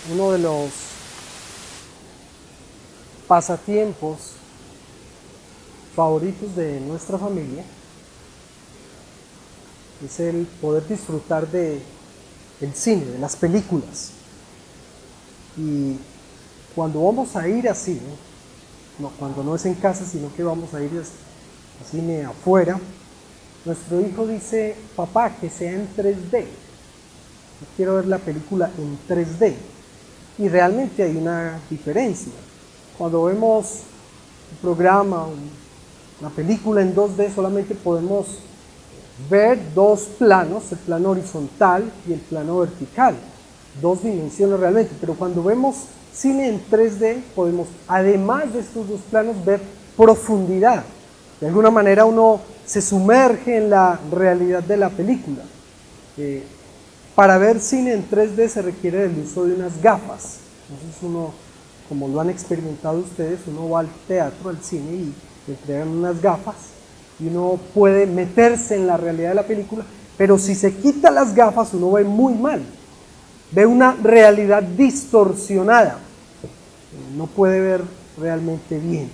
Uno de los pasatiempos favoritos de nuestra familia es el poder disfrutar del cine, de las películas. Y cuando vamos a ir a cine, cuando no es en casa, sino que vamos a ir a cine afuera, nuestro hijo dice: papá, que sea en 3D. Yo quiero ver la película en 3D. Y realmente hay una diferencia. Cuando vemos un programa, una película en 2D, solamente podemos ver dos planos, el plano horizontal y el plano vertical, dos dimensiones realmente. Pero cuando vemos cine en 3D, podemos, además de estos dos planos, ver profundidad. De alguna manera uno se sumerge en la realidad de la película. Para ver cine en 3D se requiere el uso de unas gafas. Entonces uno, como lo han experimentado ustedes, uno va al teatro, al cine, y le entregan unas gafas y uno puede meterse en la realidad de la película, pero si se quita las gafas uno ve muy mal, ve una realidad distorsionada, no puede ver realmente bien.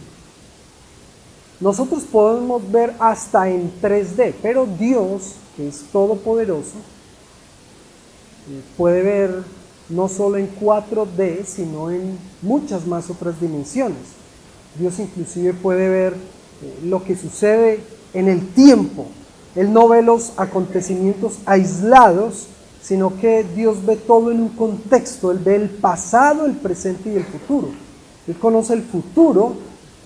Nosotros podemos ver hasta en 3D, pero Dios, que es todopoderoso, puede ver no solo en 4D, sino en muchas más otras dimensiones. Dios inclusive puede ver lo que sucede en el tiempo. Él no ve los acontecimientos aislados, sino que Dios ve todo en un contexto. Él ve el pasado, el presente y el futuro. Él conoce el futuro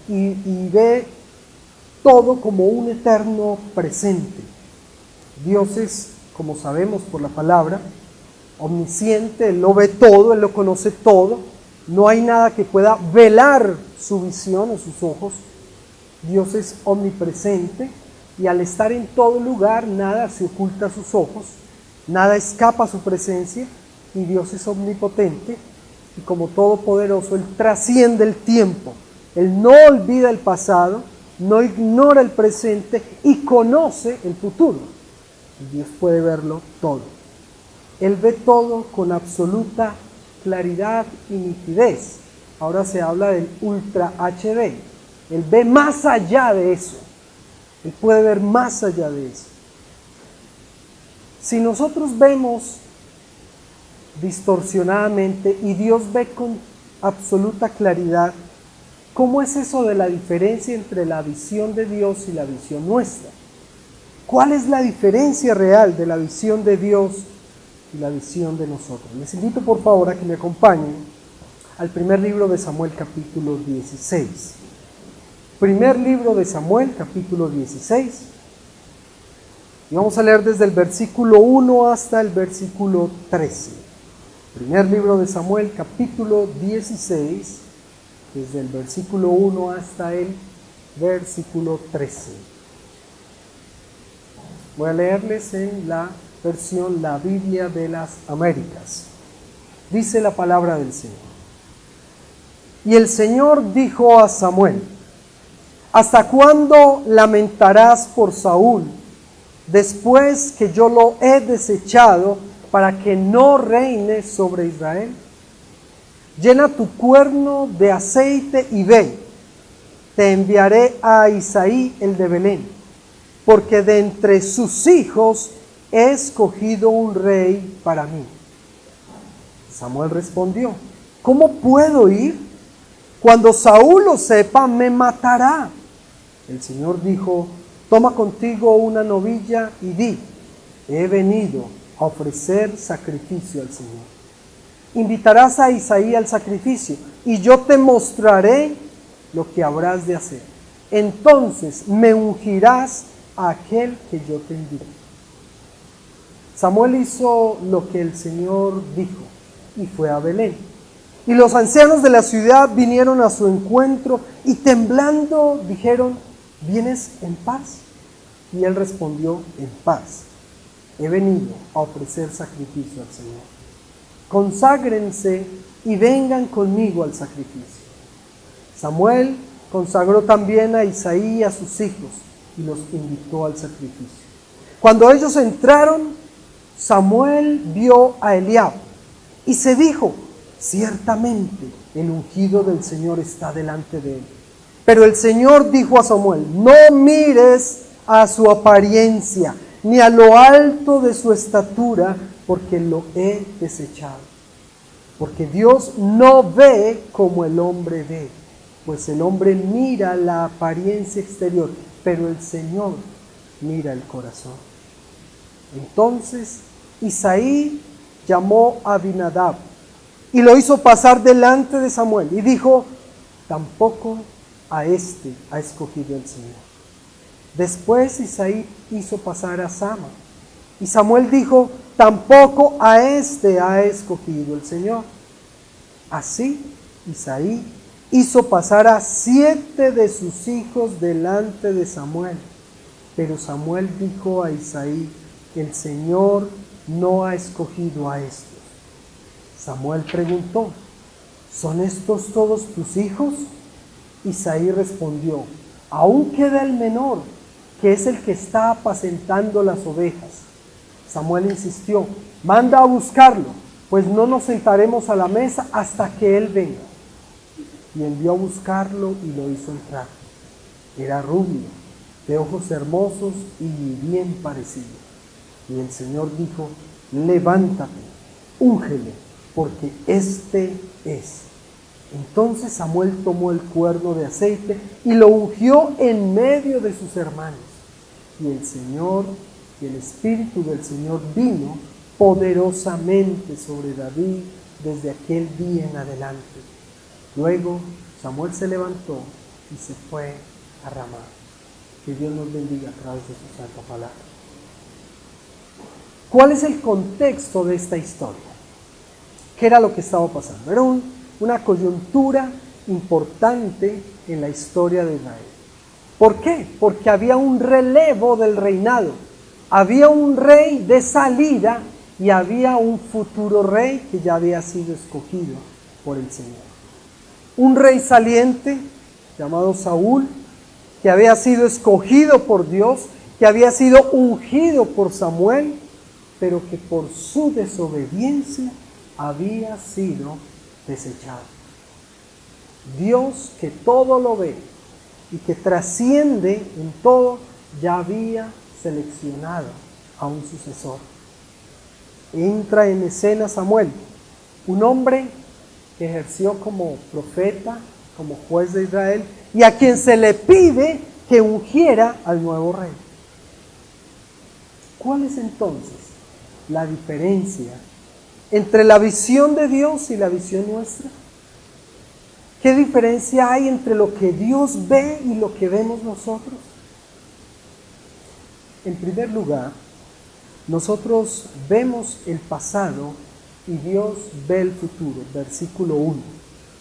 y ve todo como un eterno presente. Dios es, como sabemos por la palabra, omnisciente. Él lo ve todo, Él lo conoce todo. No hay nada que pueda velar su visión o sus ojos. Dios es omnipresente y al estar en todo lugar, nada se oculta a sus ojos, nada escapa a su presencia, y Dios es omnipotente y como todopoderoso, Él trasciende el tiempo. Él no olvida el pasado, no ignora el presente y conoce el futuro. Y Dios puede verlo todo. Él ve todo con absoluta claridad y nitidez. Ahora se habla del Ultra HD. Él ve más allá de eso. Él puede ver más allá de eso. Si nosotros vemos distorsionadamente y Dios ve con absoluta claridad, ¿cómo es eso de la diferencia entre la visión de Dios y la visión nuestra? ¿Cuál es la diferencia real de la visión de Dios y la visión de nosotros? Les invito por favor a que me acompañen al primer libro de Samuel, capítulo 16. Primer libro de Samuel, capítulo 16. Y vamos a leer desde el versículo 1 hasta el versículo 13. Primer libro de Samuel, capítulo 16, desde el versículo 1 hasta el versículo 13. Voy a leerles en la versión La Biblia de las Américas. Dice la palabra del Señor. Y el Señor dijo a Samuel: ¿hasta cuándo lamentarás por Saúl, después que yo lo he desechado para que no reine sobre Israel? Llena tu cuerno de aceite y ve, te enviaré a Isaí el de Belén, porque de entre sus hijos he escogido un rey para mí. Samuel respondió: ¿cómo puedo ir? Cuando Saúl lo sepa, me matará. El Señor dijo: toma contigo una novilla y di: he venido a ofrecer sacrificio al Señor. Invitarás a Isaí al sacrificio y yo te mostraré lo que habrás de hacer. Entonces me ungirás a aquel que yo te envíe. Samuel hizo lo que el Señor dijo y fue a Belén. Y los ancianos de la ciudad vinieron a su encuentro y temblando dijeron: ¿vienes en paz? Y él respondió: en paz. He venido a ofrecer sacrificio al Señor. Conságrense y vengan conmigo al sacrificio. Samuel consagró también a Isaí y a sus hijos y los invitó al sacrificio. Cuando ellos entraron, Samuel vio a Eliab y se dijo: ciertamente el ungido del Señor está delante de él. Pero el Señor dijo a Samuel, no mires a su apariencia, ni a lo alto de su estatura, porque lo he desechado. Porque Dios no ve como el hombre ve, pues el hombre mira la apariencia exterior, pero el Señor mira el corazón. Entonces Isaí llamó a Abinadab y lo hizo pasar delante de Samuel y dijo, tampoco a este ha escogido el Señor. Después Isaí hizo pasar a Sama y Samuel dijo, tampoco a este ha escogido el Señor. Así Isaí hizo pasar a 7 de sus hijos delante de Samuel. Pero Samuel dijo a Isaí, el Señor no ha escogido a estos. Samuel preguntó, ¿son estos todos tus hijos? Isaí respondió, aún queda el menor, que es el que está apacentando las ovejas. Samuel insistió, manda a buscarlo, pues no nos sentaremos a la mesa hasta que él venga. Y envió a buscarlo y lo hizo entrar. Era rubio, de ojos hermosos y bien parecido. Y el Señor dijo, levántate, úngele, porque este es. Entonces Samuel tomó el cuerno de aceite y lo ungió en medio de sus hermanos. Y el Señor, y el Espíritu del Señor vino poderosamente sobre David desde aquel día en adelante. Luego Samuel se levantó y se fue a Ramá. Que Dios nos bendiga a través de su santa palabra. ¿Cuál es el contexto de esta historia? ¿Qué era lo que estaba pasando? Era una coyuntura importante en la historia de Israel. ¿Por qué? Porque había un relevo del reinado. Había un rey de salida y había un futuro rey que ya había sido escogido por el Señor. Un rey saliente llamado Saúl, que había sido escogido por Dios, que había sido ungido por Samuel, pero que por su desobediencia había sido desechado. Dios, que todo lo ve y que trasciende en todo, ya había seleccionado a un sucesor. Entra en escena Samuel, un hombre que ejerció como profeta, como juez de Israel, y a quien se le pide que ungiera al nuevo rey. ¿Cuál es entonces la diferencia entre la visión de Dios y la visión nuestra? ¿Qué diferencia hay entre lo que Dios ve y lo que vemos nosotros? En primer lugar, nosotros vemos el pasado y Dios ve el futuro. Versículo 1.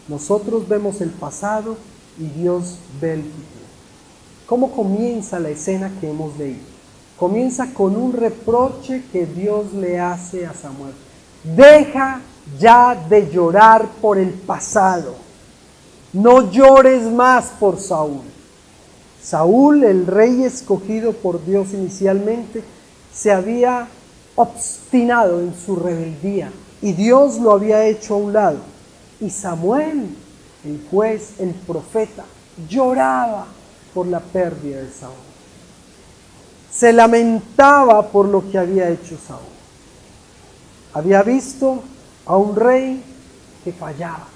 Nosotros vemos el pasado y Dios ve el futuro. ¿Cómo comienza la escena que hemos leído? Comienza con un reproche que Dios le hace a Samuel. Deja ya de llorar por el pasado. No llores más por Saúl. Saúl, el rey escogido por Dios inicialmente, se había obstinado en su rebeldía y Dios lo había hecho a un lado. Y Samuel, el juez, el profeta, lloraba por la pérdida de Saúl. Se lamentaba por lo que había hecho Saúl. Había visto a un rey que fallaba,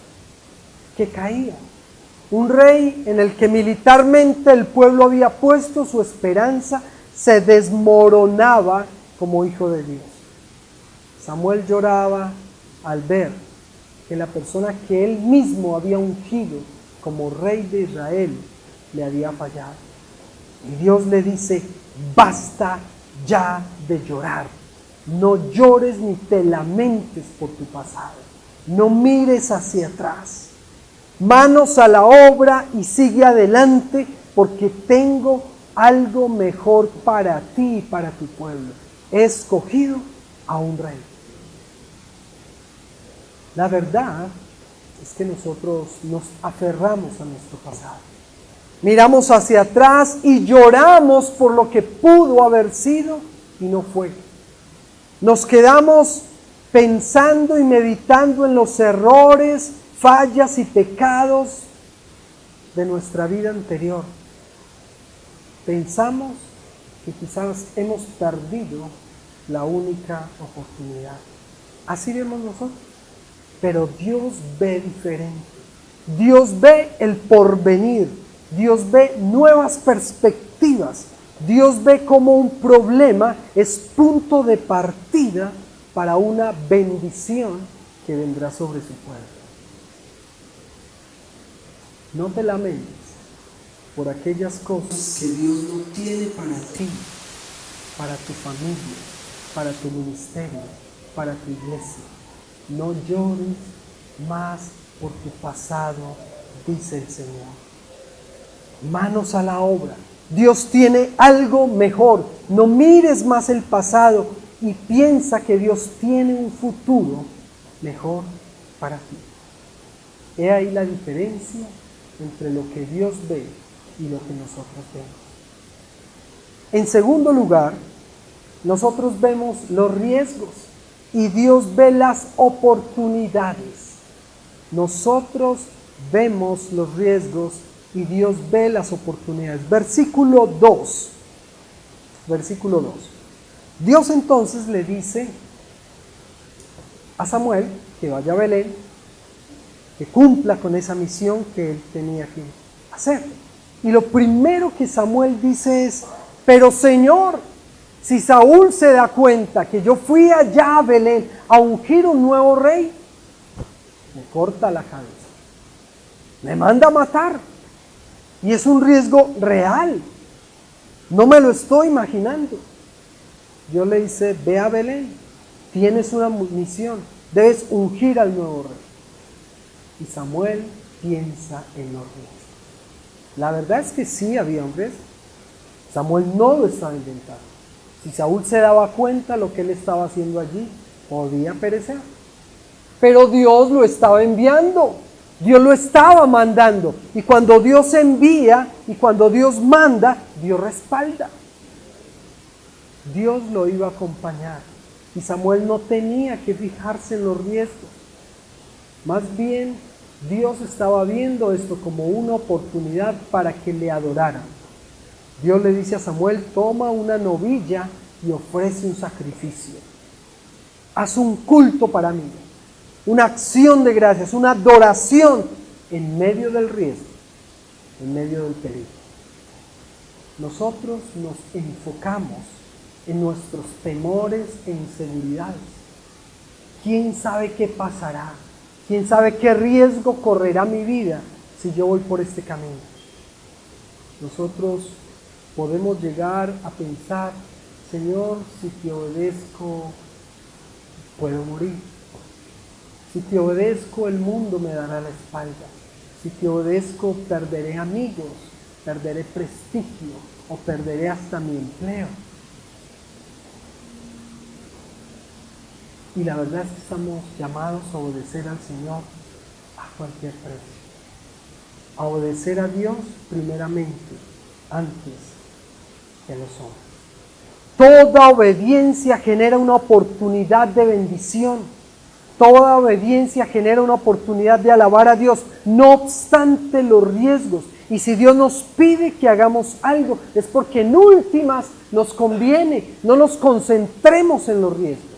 que caía. Un rey en el que militarmente el pueblo había puesto su esperanza, se desmoronaba como hijo de Dios. Samuel lloraba al ver que la persona que él mismo había ungido como rey de Israel le había fallado. Y Dios le dice, basta ya de llorar. No llores ni te lamentes por tu pasado. No mires hacia atrás. Manos a la obra y sigue adelante, porque tengo algo mejor para ti y para tu pueblo. He escogido a un rey. La verdad es que nosotros nos aferramos a nuestro pasado. Miramos hacia atrás y lloramos por lo que pudo haber sido y no fue. Nos quedamos pensando y meditando en los errores, fallas y pecados de nuestra vida anterior. Pensamos que quizás hemos perdido la única oportunidad. Así vemos nosotros. Pero Dios ve diferente. Dios ve el porvenir. Dios ve nuevas perspectivas. Dios ve como un problema es punto de partida para una bendición que vendrá sobre su pueblo. No te lamentes por aquellas cosas que Dios no tiene para ti, para tu familia, para tu ministerio, para tu iglesia. No llores más por tu pasado, dice el Señor. Manos a la obra. Dios tiene algo mejor. No mires más el pasado y piensa que Dios tiene un futuro mejor para ti. He ahí la diferencia entre lo que Dios ve y lo que nosotros vemos. En segundo lugar, nosotros vemos los riesgos y Dios ve las oportunidades. Nosotros vemos los riesgos y Dios ve las oportunidades. Versículo 2. Dios entonces le dice a Samuel que vaya a Belén, que cumpla con esa misión que él tenía que hacer. Y lo primero que Samuel dice es: pero Señor, si Saúl se da cuenta que yo fui allá a Belén a ungir un nuevo rey, me corta la cabeza, me manda a matar. Y es un riesgo real, no me lo estoy imaginando. Dios le dice: ve a Belén, tienes una misión, debes ungir al nuevo rey. Y Samuel piensa en los riesgos. La verdad es que sí había un riesgo. Samuel no lo estaba inventando. Si Saúl se daba cuenta de lo que él estaba haciendo allí, podía perecer. Pero Dios lo estaba enviando. Dios lo estaba mandando. Y cuando Dios envía y cuando Dios manda, Dios respalda. Dios lo iba a acompañar. Y Samuel no tenía que fijarse en los riesgos. Más bien, Dios estaba viendo esto como una oportunidad para que le adoraran. Dios le dice a Samuel: toma una novilla y ofrece un sacrificio. Haz un culto para mí, una acción de gracias, una adoración en medio del riesgo, en medio del peligro. Nosotros nos enfocamos en nuestros temores e inseguridades. ¿Quién sabe qué pasará? ¿Quién sabe qué riesgo correrá mi vida si yo voy por este camino? Nosotros podemos llegar a pensar: Señor, si te obedezco, puedo morir. Si te obedezco, el mundo me dará la espalda. Si te obedezco, perderé amigos, perderé prestigio o perderé hasta mi empleo. Y la verdad es que estamos llamados a obedecer al Señor a cualquier precio. A obedecer a Dios primeramente, antes que a los hombres. Toda obediencia genera una oportunidad de bendición. Toda obediencia genera una oportunidad de alabar a Dios, no obstante los riesgos. Y si Dios nos pide que hagamos algo, es porque en últimas nos conviene. No nos concentremos en los riesgos.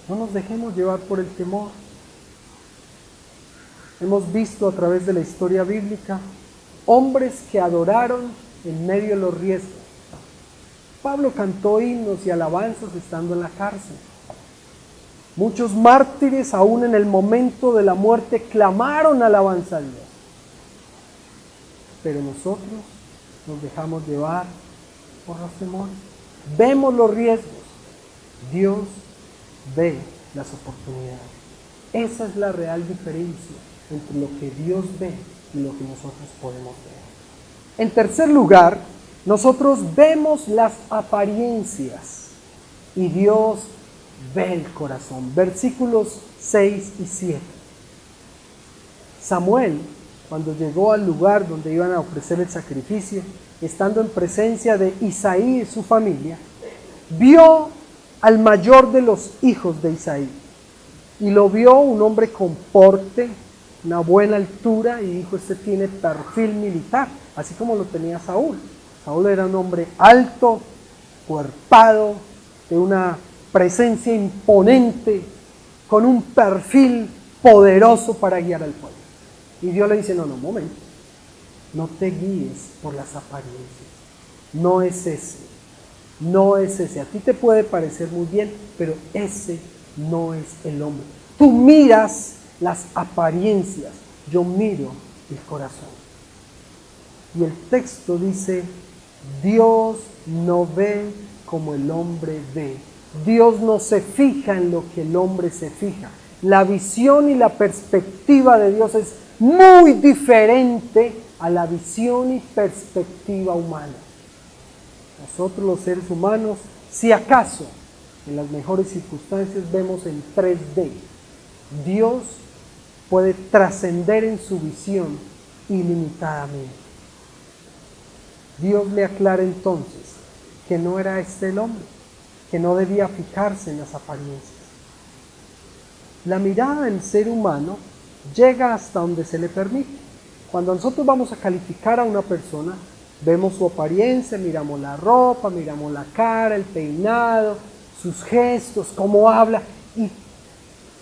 No nos dejemos llevar por el temor. Hemos visto a través de la historia bíblica hombres que adoraron en medio de los riesgos. Pablo cantó himnos y alabanzas estando en la cárcel. Muchos mártires, aún en el momento de la muerte, clamaron alabanza a Dios. Pero nosotros nos dejamos llevar por los temores. Vemos los riesgos. Dios ve las oportunidades. Esa es la real diferencia entre lo que Dios ve y lo que nosotros podemos ver. En tercer lugar, nosotros vemos las apariencias y Dios ve el corazón. Versículos 6 y 7. Samuel, cuando llegó al lugar donde iban a ofrecer el sacrificio, estando en presencia de Isaí y su familia, vio al mayor de los hijos de Isaí. Y lo vio un hombre con porte, una buena altura, y dijo, este tiene perfil militar, así como lo tenía Saúl. Saúl era un hombre alto, cuerpado, de una presencia imponente, con un perfil poderoso para guiar al pueblo. Y Dios le dice, no, un momento, no te guíes por las apariencias, no es ese, a ti te puede parecer muy bien, pero ese no es el hombre. Tú miras las apariencias, yo miro el corazón. Y el texto dice, Dios no ve como el hombre ve. Dios no se fija en lo que el hombre se fija. La visión y la perspectiva de Dios es muy diferente a la visión y perspectiva humana. Nosotros los seres humanos, si acaso, en las mejores circunstancias vemos en 3D. Dios puede trascender en su visión ilimitadamente. Dios le aclara entonces que no era este el hombre, que no debía fijarse en las apariencias. La mirada del ser humano llega hasta donde se le permite. Cuando nosotros vamos a calificar a una persona, vemos su apariencia, miramos la ropa, miramos la cara, el peinado, sus gestos, cómo habla, y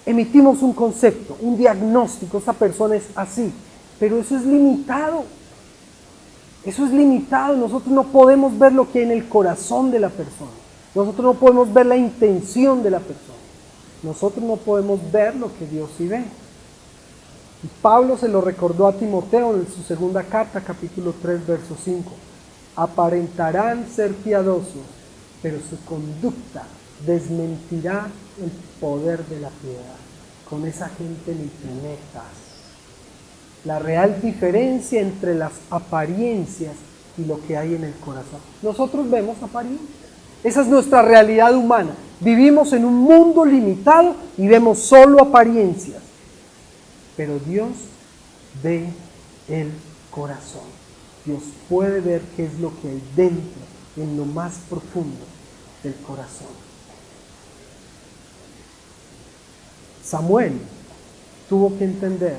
emitimos un concepto, un diagnóstico, esta persona es así, pero eso es limitado. Eso es limitado, nosotros no podemos ver lo que hay en el corazón de la persona. Nosotros no podemos ver la intención de la persona. Nosotros no podemos ver lo que Dios sí ve. Y Pablo se lo recordó a Timoteo en su segunda carta, capítulo 3, verso 5. Aparentarán ser piadosos, pero su conducta desmentirá el poder de la piedad. Con esa gente ni te metas. La real diferencia entre las apariencias y lo que hay en el corazón. Nosotros vemos apariencias. Esa es nuestra realidad humana. Vivimos en un mundo limitado y vemos solo apariencias. Pero Dios ve el corazón. Dios puede ver qué es lo que hay dentro, en lo más profundo del corazón. Samuel tuvo que entender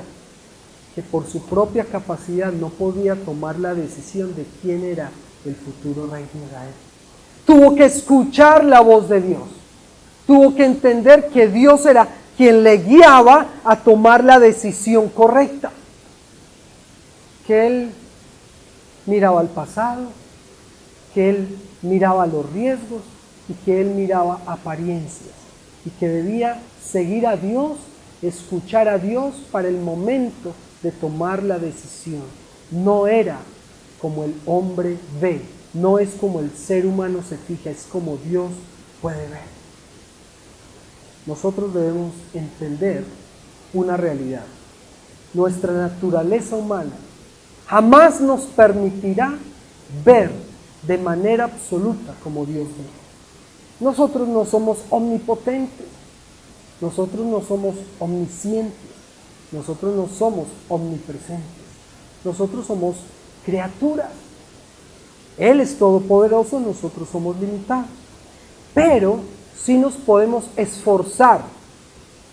que por su propia capacidad no podía tomar la decisión de quién era el futuro rey de Israel. Tuvo que escuchar la voz de Dios. Tuvo que entender que Dios era quien le guiaba a tomar la decisión correcta. Que él miraba al pasado, que él miraba los riesgos y que él miraba apariencias. Y que debía seguir a Dios, escuchar a Dios para el momento de tomar la decisión. No era como el hombre ve, no es como el ser humano se fija, es como Dios puede ver. Nosotros debemos entender una realidad. Nuestra naturaleza humana jamás nos permitirá ver de manera absoluta como Dios ve. Nosotros no somos omnipotentes, nosotros no somos omniscientes, nosotros no somos omnipresentes, nosotros somos criaturas. Él es todopoderoso, nosotros somos limitados. Pero sí nos podemos esforzar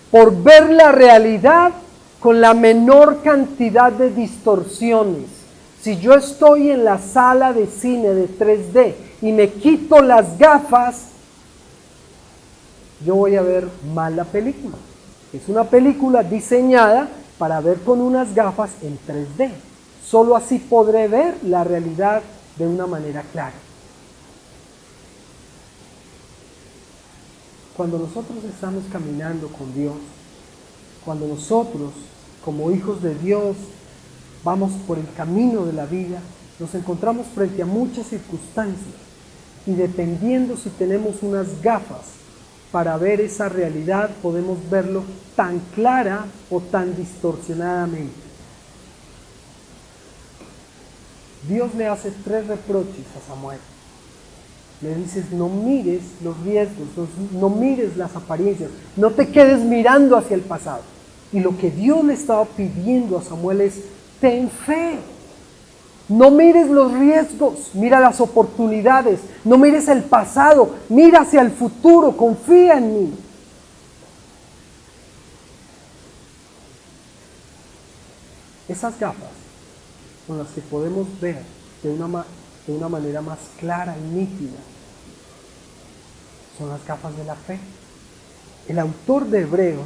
por ver la realidad con la menor cantidad de distorsiones. Si yo estoy en la sala de cine de 3D y me quito las gafas, yo voy a ver mal la película. Es una película diseñada para ver con unas gafas en 3D. Solo así podré ver la realidad de una manera clara. Cuando nosotros estamos caminando con Dios, cuando nosotros, como hijos de Dios, vamos por el camino de la vida, nos encontramos frente a muchas circunstancias y dependiendo si tenemos unas gafas para ver esa realidad, podemos verlo tan clara o tan distorsionadamente. Dios le hace 3 reproches a Samuel. Le dices, no mires los riesgos, no mires las apariencias, no te quedes mirando hacia el pasado. Y lo que Dios le estaba pidiendo a Samuel es, ten fe. No mires los riesgos, mira las oportunidades. No mires el pasado, mira hacia el futuro, confía en mí. Esas gafas con las que podemos ver de una manera más clara y nítida son las gafas de la fe. El autor de Hebreos,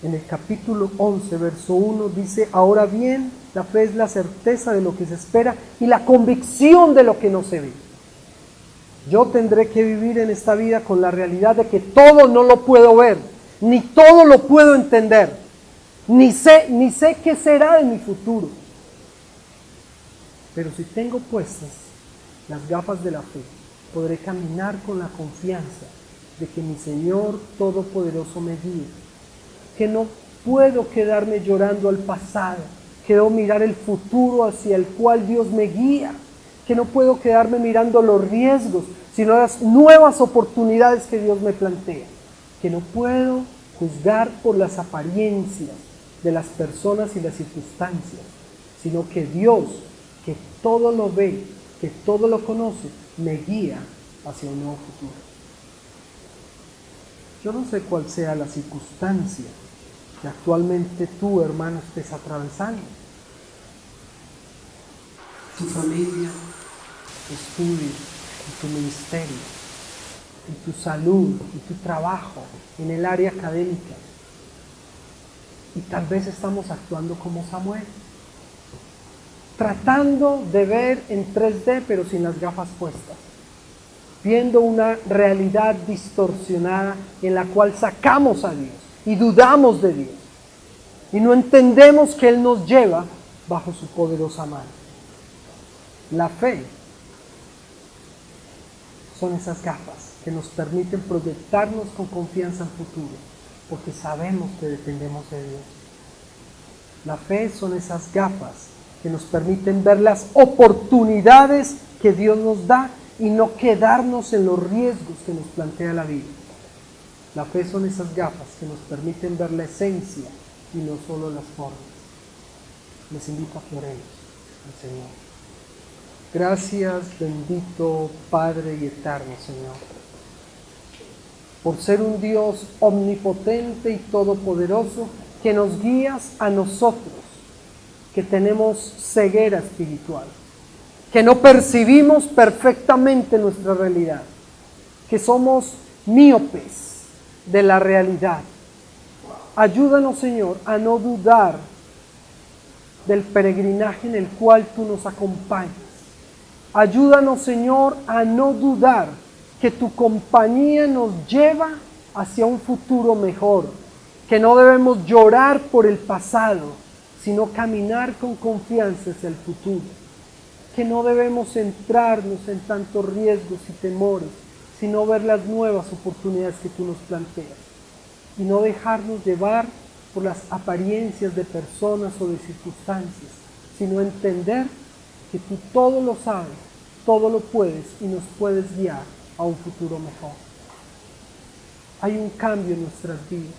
en el capítulo 11, verso 1, dice: ahora bien, la fe es la certeza de lo que se espera y la convicción de lo que no se ve. Yo tendré que vivir en esta vida con la realidad de que todo no lo puedo ver, ni todo lo puedo entender, ni sé qué será de mi futuro. Pero si tengo puestas las gafas de la fe, podré caminar con la confianza de que mi Señor Todopoderoso me guía, que no puedo quedarme llorando al pasado, que debo mirar el futuro hacia el cual Dios me guía, que no puedo quedarme mirando los riesgos, sino las nuevas oportunidades que Dios me plantea, que no puedo juzgar por las apariencias de las personas y las circunstancias, sino que Dios, que todo lo ve, que todo lo conoce, me guía hacia un nuevo futuro. Yo no sé cuál sea la circunstancia que actualmente tú, hermano, estés atravesando. Tu familia, tu estudio, tu ministerio, y tu salud, y tu trabajo, en el área académica. Y tal vez estamos actuando como Samuel, tratando de ver en 3D pero sin las gafas puestas, viendo una realidad distorsionada en la cual sacamos a Dios y dudamos de Dios y no entendemos que Él nos lleva bajo su poderosa mano. La fe son esas gafas que nos permiten proyectarnos con confianza al futuro, porque sabemos que dependemos de Dios. La fe son esas gafas que nos permiten ver las oportunidades que Dios nos da y no quedarnos en los riesgos que nos plantea la vida. La fe son esas gafas que nos permiten ver la esencia y no solo las formas. Les invito a que oremos al Señor. Gracias, bendito Padre y eterno Señor, por ser un Dios omnipotente y todopoderoso, que nos guías a nosotros, que tenemos ceguera espiritual, que no percibimos perfectamente nuestra realidad, que somos míopes de la realidad. Ayúdanos, Señor, a no dudar del peregrinaje en el cual tú nos acompañas. Ayúdanos, Señor, a no dudar que tu compañía nos lleva hacia un futuro mejor, que no debemos llorar por el pasado, sino caminar con confianza hacia el futuro, que no debemos centrarnos en tantos riesgos y temores, sino ver las nuevas oportunidades que tú nos planteas, y no dejarnos llevar por las apariencias de personas o de circunstancias, sino entender que tú todo lo sabes, todo lo puedes y nos puedes guiar a un futuro mejor. Hay un cambio en nuestras vidas.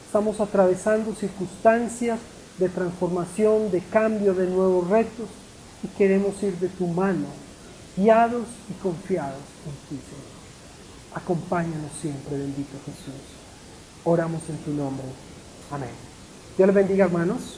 Estamos atravesando circunstancias de transformación, de cambio, de nuevos retos, y queremos ir de tu mano, guiados y confiados en ti, Señor. Acompáñanos siempre, bendito Jesús. Oramos en tu nombre. Amén. Dios les bendiga, hermanos.